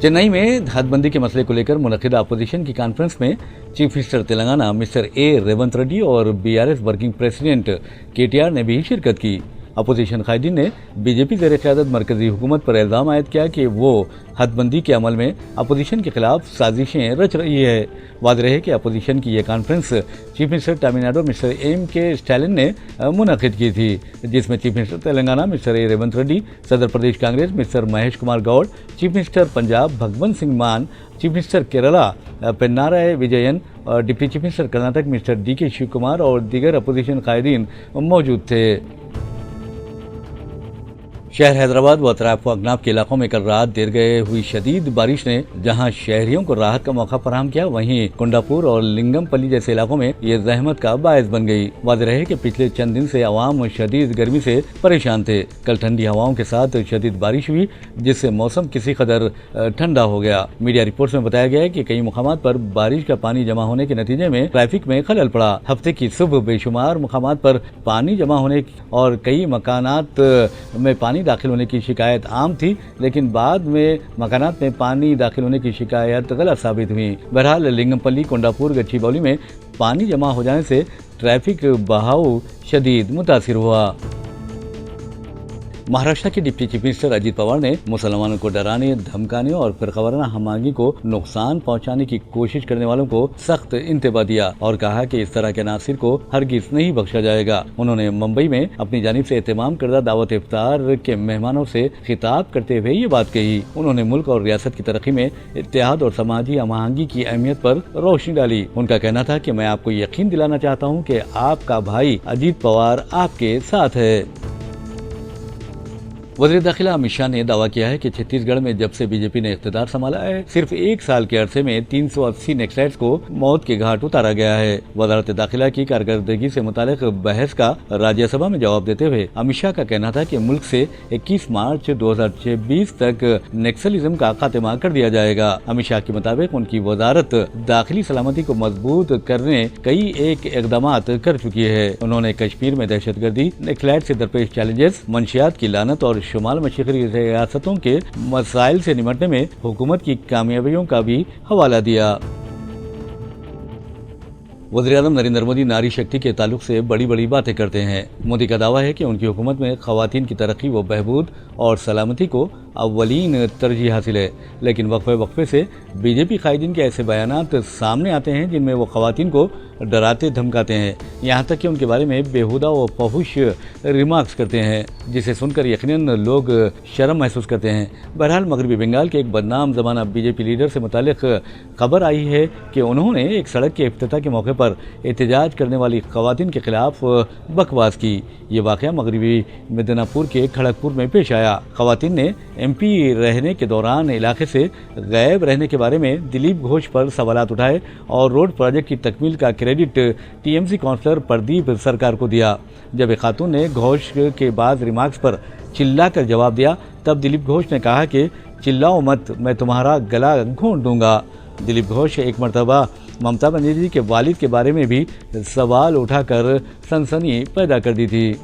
चेन्नई में हदबंदी के मसले को लेकर मुनक्किदा अपोजिशन की कॉन्फ्रेंस में chief minister Telangana mister A Revanth Reddy और बीआरएस वर्किंग प्रेसिडेंट केटीआर ने भी शिरकत की। अपोजिशन कायदीन ने बीजेपी ज़ेर क़यादत मरकजी हुकूमत पर इल्ज़ाम आयद किया कि वो हदबंदी के अमल में अपोजिशन के खिलाफ साजिशें रच रही है। वाज़ेह है कि अपोजिशन की यह conference chief minister Tamil Nadu mister M K Stalin ने मुनक़िद की थी, जिसमें chief minister Telangana mister A Revanth Reddy, सदर Pradesh Congress mister Mahesh Kumar Goud, chief minister Punjab Bhagwant Singh Mann, chief minister Kerala Pinarayi Vijayan और deputy chief minister Karnataka mister DK Shiva Kumar और दीगर अपोजिशन कायदीन मौजूद थे। शहर हैदराबाद व अतराफ अगनाब के इलाकों में कल रात देर गए हुई शदीद बारिश ने जहां शहरियों को राहत का मौका फराहम किया, वहीं कुंडापुर और लिंगमपल्ली जैसे इलाकों में ये जहमत का बायस बन गई। वाज़ेह है कि पिछले चंद दिन से अवाम शदीद गर्मी से परेशान थे। कल ठंडी हवाओं के साथ शदीद बारिश हुई, जिससे मौसम किसी कदर ठंडा हो गया। मीडिया रिपोर्ट्स में बताया गया है कि कई मुकामात पर बारिश का पानी जमा होने के नतीजे में ट्रैफिक में खलल पड़ा। हफ्ते की सुबह बेशुमार मुकामात पर पानी जमा होने और कई मकानात में पानी दाखिल होने की शिकायत आम थी, लेकिन बाद में मकानात में पानी दाखिल होने की शिकायत गलत साबित हुई। बहरहाल लिंगमपल्ली, कोंडापुर, गच्चीबौली में पानी जमा हो जाने से ट्रैफिक बहाव शदीद मुतासिर हुआ। महाराष्ट्र के deputy chief minister Ajit Pawar ने मुसलमानों को डराने, धमकाने और फिरकावाराना हमआहंगी को नुकसान पहुंचाने की कोशिश करने वालों को सख्त इंतबा दिया और कहा कि इस तरह के नासिर को हरगिज नहीं बख्शा जाएगा। उन्होंने मुंबई में अपनी जानिब से एहतमाम करदा दावत इफ्तार के मेहमानों से खिताब करते हुए ये बात कही। उन्होंने मुल्क और रियासत की तरक्की में इत्तेहाद और समाजी हमआहंगी की अहमियत पर रोशनी डाली। उनका कहना था कि मैं आपको यकीन दिलाना चाहता हूँ कि आपका भाई अजीत पवार आपके साथ है। वज़ीर दाखिला अमित शाह ने दावा किया है कि छत्तीसगढ़ में जब से बीजेपी ने इख्तियार संभाला है, सिर्फ एक साल के अरसे में 380 नक्सलाइट्स को मौत के घाट उतारा गया है। वज़ारत दाखिला की कारकर्दगी से मुतालिक बहस का राज्यसभा में जवाब देते हुए अमित शाह का कहना था कि मुल्क से 21 मार्च 2026 तक नक्सलिज्म का खात्मा कर दिया जाएगा। अमित शाह के मुताबिक उनकी वजारत दाखिली सलामती को मजबूत करने कई इकदामात कर चुकी है। उन्होंने कश्मीर में दहशतगर्दी, नक्सलाइट से दरपेश चैलेंजेस, मंशियात की लानत और शुमाल मशरक़ी रियासतों के मसाइल से निपटने में हुकूमत की कामयाबियों का भी हवाला दिया। वज़ीर-ए-आज़म नरेंद्र मोदी नारी शक्ति के ताल्लुक से बड़ी बड़ी बातें करते हैं। मोदी का दावा है कि उनकी हुकूमत में ख़वातीन की तरक्की व बहबूद और सलामती को अव्वलीन तरजीह हासिल है, लेकिन वक्फे से बीजेपी कायदीन के ऐसे बयानात सामने आते हैं जिनमें वो ख़वातीन को डराते धमकाते हैं, यहाँ तक कि उनके बारे में बेहुदा व फहुश रिमार्क्स करते हैं, जिसे सुनकर यकीनन लोग शर्म महसूस करते हैं। बहरहाल मगरबी बंगाल के एक बदनाम ज़माना बीजेपी लीडर से मुतालिक खबर आई है कि उन्होंने एक सड़क के इफ्तिताह के मौके पर एहतजाज करने वाली ख़वातीन के खिलाफ बकवास की। ये वाक़या मगरबी मिदनापुर के खड़गपुर में पेश आया। ख़वातीन ने MP रहने के दौरान इलाके से गायब रहने के बारे में दिलीप घोष पर सवालात उठाए और रोड प्रोजेक्ट की तकमील का क्रेडिट TMC काउंसलर प्रदीप सरकार को दिया। जब एक खातून ने घोष के बाद रिमार्क्स पर चिल्ला कर जवाब दिया, तब दिलीप घोष ने कहा कि चिल्लाओ मत, मैं तुम्हारा गला घोंट दूंगा। दिलीप घोष एक मरतबा ममता बनर्जी के वालिद के बारे में भी सवाल उठाकर सनसनी पैदा कर दी थी।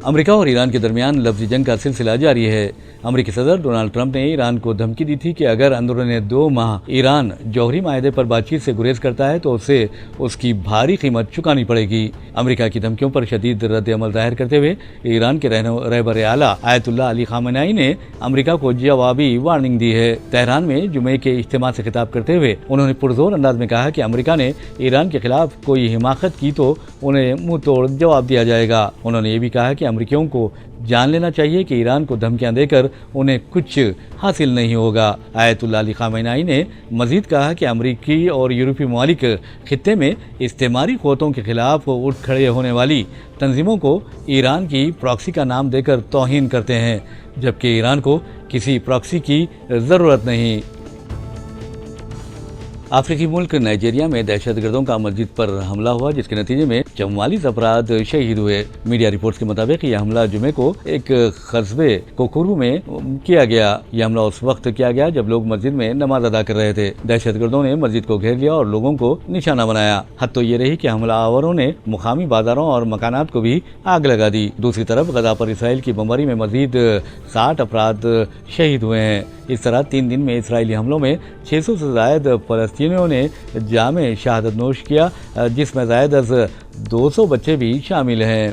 अमेरिका और ईरान के दरमियान लफ्ज़ी जंग का सिलसिला जारी है। अमेरिकी सदर डोनाल्ड ट्रंप ने ईरान को धमकी दी थी कि अगर अंदरूनी 2 माह ईरान जौहरी माहदे पर बातचीत से गुरेज करता है तो उसे उसकी भारी कीमत चुकानी पड़ेगी। अमेरिका की धमकियों पर शदीद रद्द अमल जाहिर करते हुए ईरान के रहबर आला आयतुल्लाह अली खामेनेई ने अमेरिका को जवाबी वार्निंग दी है। तेहरान में जुमे के इज्तिमा से खिताब करते हुए उन्होंने पुरजोर अंदाज में कहा कि अमेरिका ने ईरान के खिलाफ कोई हिमाकत की तो उन्हें मुंह तोड़ जवाब दिया जाएगा। उन्होंने ये भी कहा कि अमेरिकियों को जान लेना चाहिए कि ईरान को धमकियां देकर उन्हें कुछ हासिल नहीं होगा। आयतुल्लाह अली खामेनेई ने मजीद कहा कि अमेरिकी और यूरोपीय ममालिक खित्ते में इस्तेमारी क़ुव्वतों के खिलाफ उठ खड़े होने वाली तंजीमों को ईरान की प्रॉक्सी का नाम देकर तौहीन करते हैं, जबकि ईरान को किसी प्रॉक्सी की ज़रूरत नहीं। अफ्रीकी मुल्क नाइजीरिया में दहशतगर्दों का मस्जिद पर हमला हुआ, जिसके नतीजे में 44 افراد شہید ہوئے۔ میڈیا رپورٹس کے مطابق یہ حملہ جمعے کو ایک قصبے کوکورو میں کیا گیا۔ یہ حملہ اس وقت کیا گیا جب لوگ مسجد میں نماز ادا کر رہے تھے۔ دہشت گردوں نے مسجد کو گھیر لیا اور لوگوں کو نشانہ بنایا۔ حد تو یہ رہی کہ حملہ آوروں نے مقامی بازاروں اور مکانات کو بھی آگ لگا دی۔ دوسری طرف غزہ پر اسرائیل کی بمباری میں مزید 60 افراد شہید ہوئے ہیں۔ اس طرح 3 دن میں اسرائیلی حملوں میں 600 سے زائد فلسطینیوں نے جام شہادت نوش کیا، جس میں زائد از 200 بچے بھی شامل ہیں۔